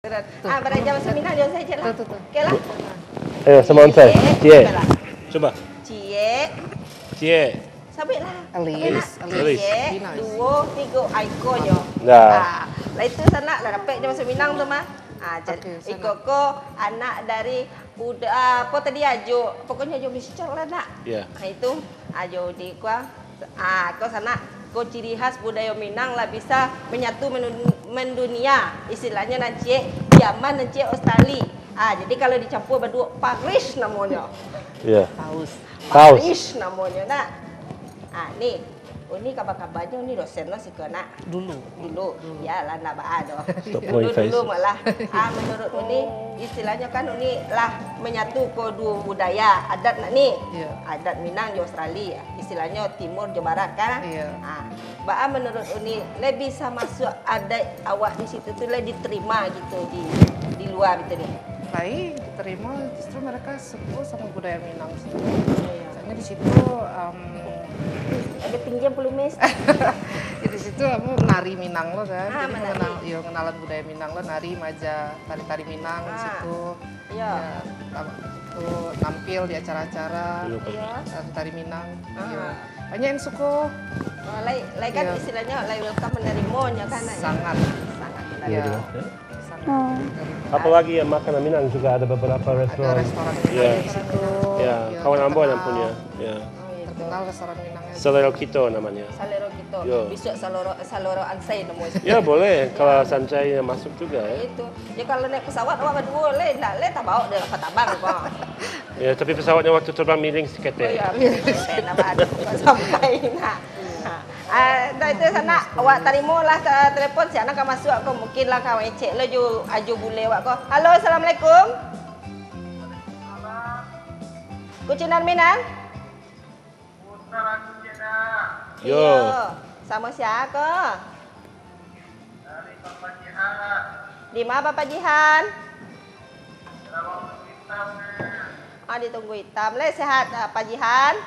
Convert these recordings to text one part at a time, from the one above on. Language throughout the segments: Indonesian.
Belajar bahasa Minang dia saya je lah. Okey lah. Ayo, sama saya. Cie. Coba. Cie. Cie. Sabit lah. Alis. Cie. 2, 3 aikonyo. Dah. Lah itu sana lah dapat je bahasa Minang tu mah. Iko ko anak dari apa tadi ajo. Pokoknya ajo mesti lah nak. Ya. Itu ajo di kuah. Kau sana ko ciri khas budaya Minang lah bisa menyatu mendunia. Istilahnya nanti Yaman nanti Australia. Jadi kalau dicampur berdua Paris namanya. Iya. Paris namanya nak. Nih. Ini kabar-kabarnya ini dosennya si kena dulu. Ya lah nak ada. Dulu malah. Menurut ini istilahnya kan ini lah menyatu kedua budaya adat nak ni. Adat Minang di Australia. Istilahnya timur di barat kan. Menurut ini lebih bisa masuk adat awak di situ tu lebih diterima gitu di luar gitu nih. Baik, diterima justru mereka sebut sama budaya Minang sih. Soalnya di situ ada pinjam pelumes. Di situ aku nari Minang lo kan. Jadi kenalan budaya Minang lo, nari maja, tari-tari Minang di situ. Iya. Tuh tampil di acara-acara tari Minang. Banyak yang suka. Lai kan istilahnya lai welcome menerimanya kan. Sangat. Iya. Apa lagi yang makanan Minang juga ada beberapa restoran. Ada restoran Minang di situ. Ya, kawan Ambon yang punya. Ya. Terkenal restoran Minangnya. Salero Kito namanya. Salero Kito. Besok saloro Ansai namanya. Ya boleh, kalau Sancai masuk juga ya. Itu. Ya kalau naik pesawat awak berdua le tak bawa dia dapat tabang kok. Ya, tapi pesawatnya waktu terbang miring sikit ya. Nama ada sampai nak. Dah itu sana awak terima lah telefon si anak kan masuk aku mungkin lah kawan cek lo ju aju bule awak ko. Halo, assalamualaikum. Kucinan Minang? Yo. Sama siapa? Dari Bapak Jihan. Di mana Bapak Jihan? Ditunggu hitam. Le sehat Pak Jihan?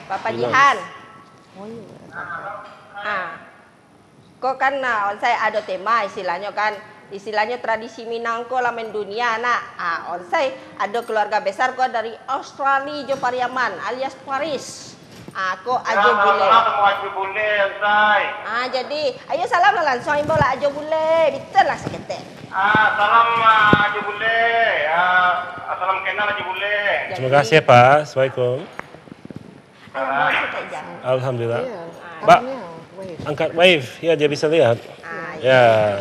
Bapak Jihan. Kok kan saya ada tema istilahnya tradisi Minang ko lah mendunia nak. Saya ada keluarga besar ko dari Australia jo Pariaman alias Paris. Ko ajo bule. Ajo bule Ansai. Jadi ayo salam lah langsung imbo lah ajo bule. Betul lah seketek. Salam ajo bule. Salam kenal ajo bule. Terima kasih ya Pak. Assalamualaikum. Alhamdulillah. Mbak, angkat wave. Ya, dia bisa lihat. Ya.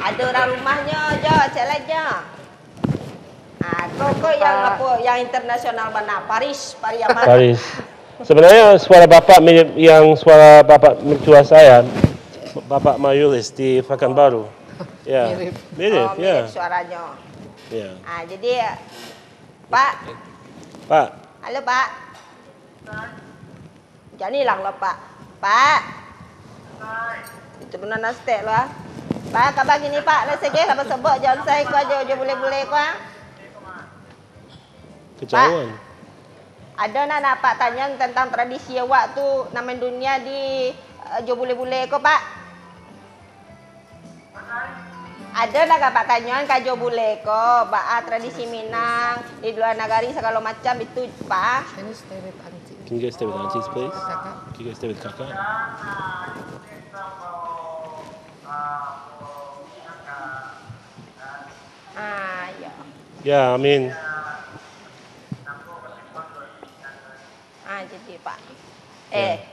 Ada orang rumahnya je, cek aja. Kok yang apa? Yang internasional mana? Pariaman. Paris. Sebenarnya suara Bapak mirip yang suara Bapak mertua saya, Bapak Mayulis di Pekanbaru. Ya. Mirip, ya. Suaranya. Ya. Jadi Pak. Halo Pak. Jangan hilang loh Pak. Pak. Itu benar nastek loh. Pak, kabar gini Pak. Lah sege lah sebut jangan saya ku aja boleh-boleh ku. Kejauhan. Ada nak Pak tanya tentang tradisi awak tu nama dunia di jo boleh-boleh ku Pak. Ada nak Pak tanya kajo boleh ko, tradisi Minang di luar negara segala macam itu Pak. Can you guys stay with aunties, please? Can you guys stay with Kakak? Ya. Yeah, I mean. Jadi Pak.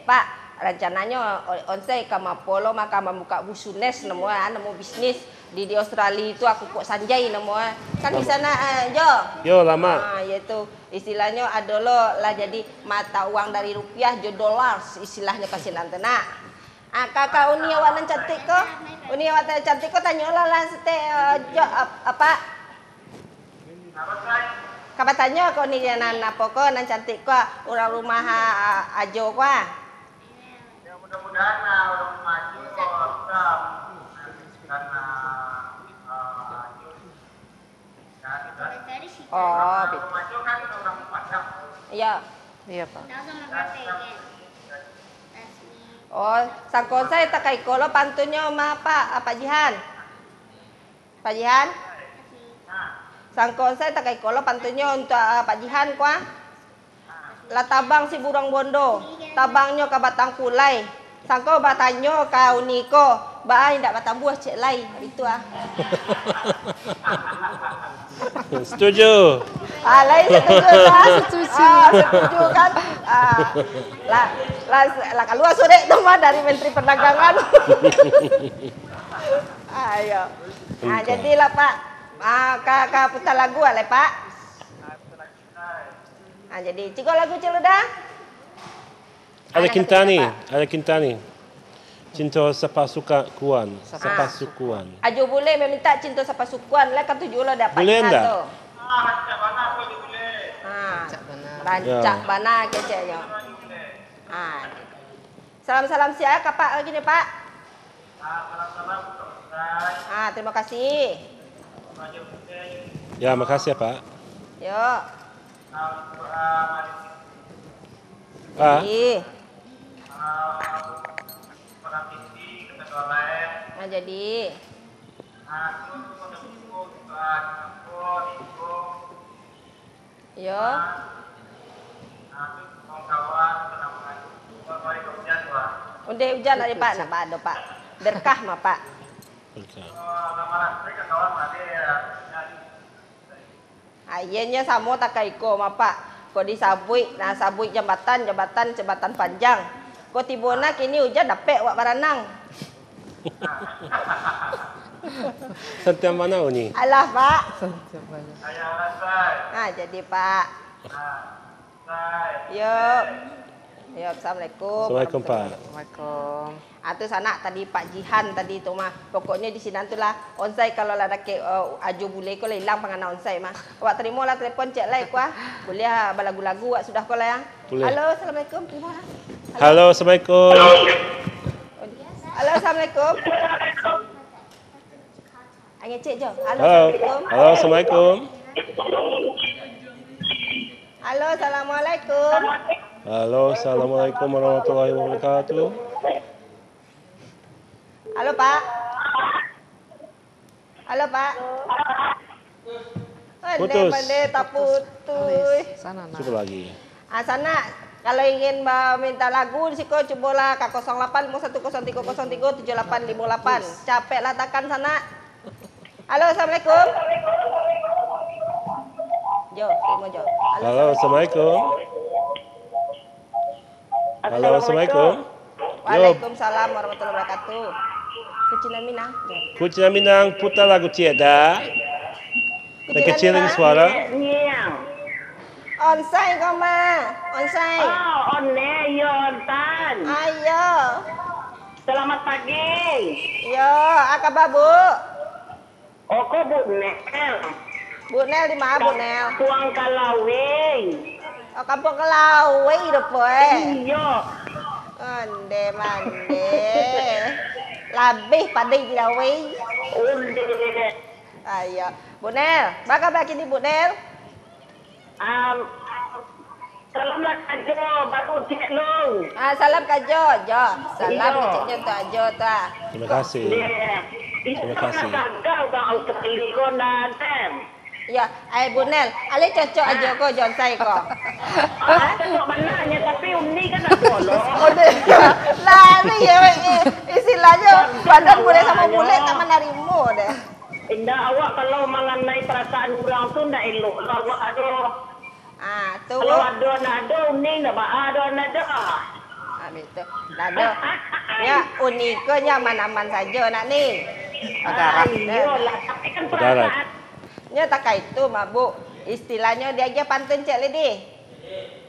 Pak, rencananya onsai kama polo maka membuka business nemu bisnis di Australia itu aku kok sanjai nemu kan di sana Yo lama. Yaitu istilahnya adalah lah jadi mata uang dari rupiah jo dolar istilahnya kasih nanti nak. Kakak uni awak nan cantik ko? Uni awak cantik ko tanyalah lah sete apa? Kapan tanya ko ni nan apa ko nan cantik ko orang rumah ajo ko. Ya mudah-mudahan orang maju betul. Iya. Iya Pak. Oh, sangkon saya tak kai kolo pantunnya ma Pak Jihan. Pak Jihan? Sangkon saya tak kai kolo pantunnya untuk Pak Jihan kuah. Lah tabang si burung bondo, tabangnya ke batang kulai. Sangko batanyo kau niko, ba indak batang buah cek lai, itu ah. Setuju. Lain setuju kan? Setuju kan? Lah keluar sore tu mah dari Menteri Perdagangan. Ayo. Nah, jadilah Pak. Kakak putar lagu ale Pak. Nah, jadi cikgu lagu celudah. Ada Kintani. Cinta sepasukuan. Ajo boleh meminta cinta sepasukuan lah kan tujuh lo dapat. Boleh enggak? Rancak bana keceknya. Salam-salam siapa Pak lagi nih Pak? Terima kasih. Ya, makasih ya Pak. Yo. Jadi. Yo. Udah hujan dari Pak, nak ada Pak. Berkah mah Pak. Ayahnya sama tak kaiko mah Pak. Kau disabui, nah sabui jembatan panjang. Kau tibona kini hujan dapat wak baranang. Santiam mana ni? Alah Pak. Jadi Pak. Yuk. Assalamualaikum. Assalamualaikum Pak. Assalamualaikum. Itu sana tadi Pak Jihan tadi tu mah. Pokoknya di sini tulah onsai kalau lah dak aju boleh ko lah hilang pangana onsai mah. Awak terima lah telefon cek lah kuah. Boleh balagu-lagu awak sudah ko lah yang. Halo, Assalamualaikum. Terima lah. Halo, Assalamualaikum. Halo, Assalamualaikum. Angin cek je. Halo, Assalamualaikum. Halo, Assalamualaikum. Halo, Assalamualaikum. Halo, Assalamualaikum warahmatullahi wabarakatuh. Halo, Pak. Halo, Pak. Putus. Tak putus. Sana nak. Coba lagi. Sana kalau ingin minta lagu di siko cobalah ke 08 510303 7858. Capek lah tekan sana. Halo, Assalamualaikum. Jo, terima Jo. Halo, Assalamualaikum. Halo, Assalamualaikum. Waalaikumsalam warahmatullahi wabarakatuh. Kucina Minang. Kucina Minang putar lagu tiada. Dan kecilin suara. Onsai kau ma. Onsai. Yontan. Ayo. Selamat pagi. Yo, akabar Bu? Oko Bu Nel. Bu Nel di mana Bu Nel? Puang Kalawi. Oh, kampung Kelawi depoe. Iya. Mande. Lebih pada Kelawi. Udah. Ayo. Bu Nel, bagaimana kini Bu Nel? Salam lah kajo, baru cek lu. Salam kajo, Jo. Salam ceknya tu ajo ta. Terima kasih. Terima kasih. Kagak kau terpilih kau nanti. Ya, Bu Nel, ale cocok aja ko John saya ko. Cocok mananya tapi Uni kan ada lo. Lari ya, istilahnya badan boleh sama bule tak menarimu deh. Indah awak kalau mengenai perasaan orang tu ndak elok. Awak ada. Tu. Kalau ada Uni ndak ada. Betul. Ada. Ya, uniknya aman-aman saja nak ni. Iyalah, tapi kan perasaan. Nya tak itu mah Bu. Istilahnya dia aja pantun cek lidi.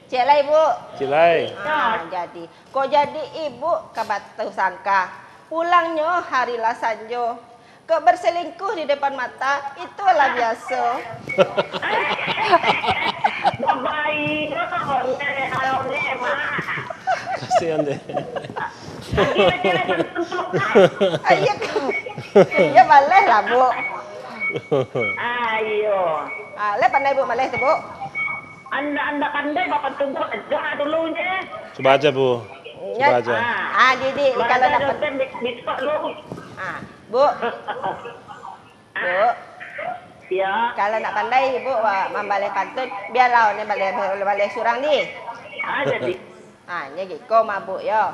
Cek lai Bu. Cik Lai. Jadi, kau jadi ibu kabatu sangka. Pulangnya harilah sanjo. Kau berselingkuh di depan mata, itulah biasa. Baik, Kasihan deh. Ayo, ya boleh lah Bu. Ayo. Le pandai Bu malih tu Bu. Anda pandai bapak tunggu aja dulunya. Coba aja Bu. Coba aja. Jadi kalau nak biskuit lu. Bu. Bu. Ya. Kalau nak pandai ibu membalik kantun, biarlah ni balik surang ni. Jadi. Nya gitu mabuk yo.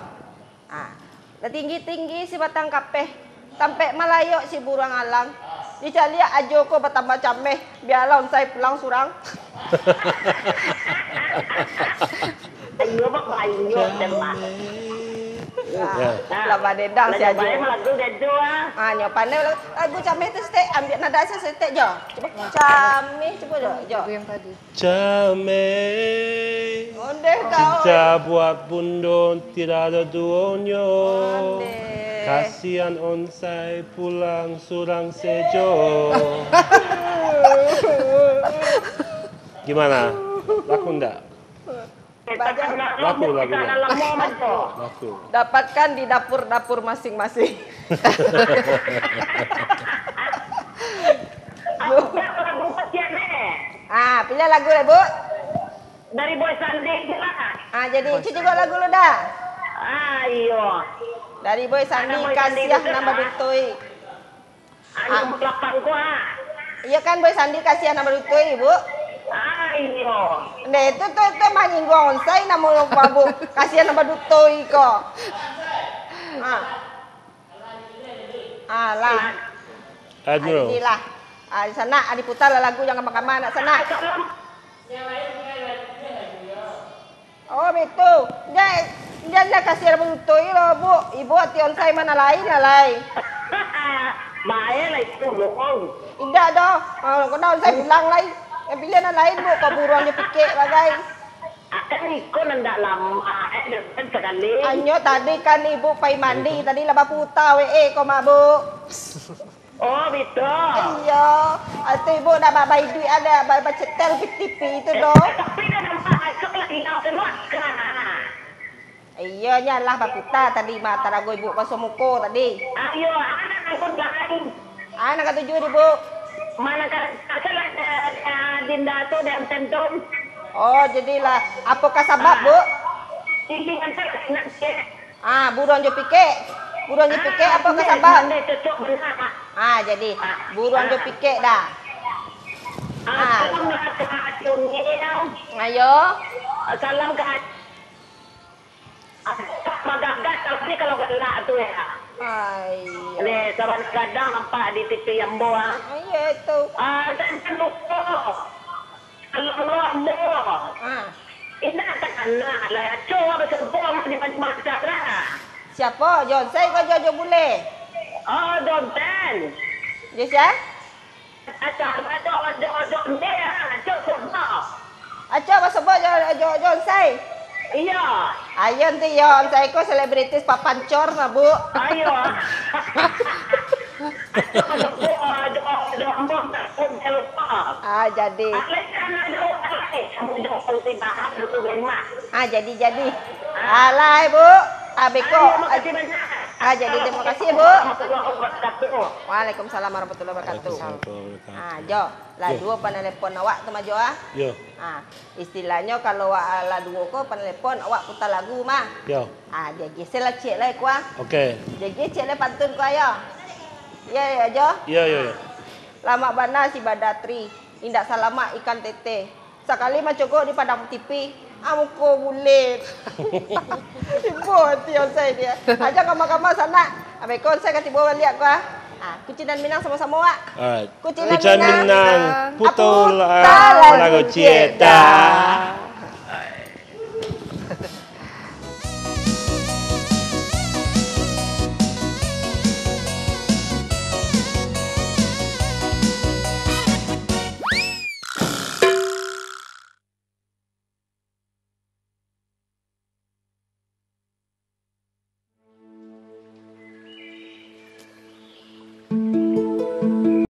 Dah tinggi-tinggi si batang kapeh, sampai melayok si burung alang. Dicari ajo ko bertambah cameh, biarlah saya pulang surang. Ayo bak ayo tembak. Lama dedang si ajo. Lagu dedo Nyo pandai lagu cameh tu stek ambil nada saya stek jo. Coba cameh coba jo. Yang tadi. Cameh. Onde kau. Kita buat bundon tidak ada duanya. Kasihan onsai pulang surang sejo. Gimana? Laku enggak? Laku lagunya. Laku. Dapatkan di dapur-dapur masing-masing. Pilih lagu lah, Bu. Dari Boy Sandi lah. Jadi Cuci juga lagu lu dah. Iyo. Dari Boy Sandi Kasiah nama Dutoi. Nomor 8 gua. Iya kan Boy Sandi Kasiah nama Dutoi, Bu. Iyo. Nah, itu maninggon saya nama babu Kasiah nama Dutoi kok. Lah. Admiral. Inilah. Di sana diputar lagu yang kamar-kamar nak sana. Oh, betul. Dia nak kasih nama Dutoi loh, Bu. Ibu hati on saya mana lain lah lain. Baik lah itu loh. Tidak dah. Kau dah saya bilang lain. Yang pilihan lain, Bu. Kau buruan dia fikir bagai. Kan ikut nandak lama. Kan sekali. Anyo tadi kan ibu pai mandi. Tadi lah bapu tahu kau mabuk. Oh, betul. Iya. Itu ibu dah bayi duit ada. Bayi cetel TV itu doh. Tapi dah nampak masuk lagi. Iya, nyalah bapu tadi mata ragu ibu pasal muko tadi. Ayo, anak aku lain. Anak ketujuh ibu. Mana kan Dinda tu dan tentum. Oh, jadilah apakah sebab, Bu? Ini kan nak cek. Buruan jo pikir. Buruan jo pikir apakah sebab? Jadi buruan jo pikir dah. Ayo. Salam ke Magagat tapi kalau gelak tu ya. Ni saban kadang nampak di TV yang boa. Iya itu. Dan lupa. Allah. Ini anak lah. Coba bersebuah di masyarakat. Siapa? John saya kau Jojo boleh. Oh, Donten. Yes ya? Ada dia. Coba. Acha sebab John saya. Iya. Ayon tu John saya kau selebritis papancor na, Bu. Ayo. Jadi. Jadi. Alai, Bu. Beko. Jadi terima kasih, Bu. Waalaikumsalam warahmatullahi wabarakatuh. Jo, lah dua penelepon awak tu maju Yo. Istilahnya kalau lah dua ko penelepon awak putar lagu mah. Yo. Jadi sela cek lah ku. Okey. Jadi cek lah pantun ku ayo. Ya, Jo. Ya. Lama bana si Badatri, indak salama ikan tete. Sekali macam di padang TV, amuko bulet. Ibu tiang saya dia. Aja kamar-kamar sana. Abekon saya kasih bawa lihat ku. Kucing dan Minang sama-sama wak. Alright. Kucing dan Minang. Putul lagu cita.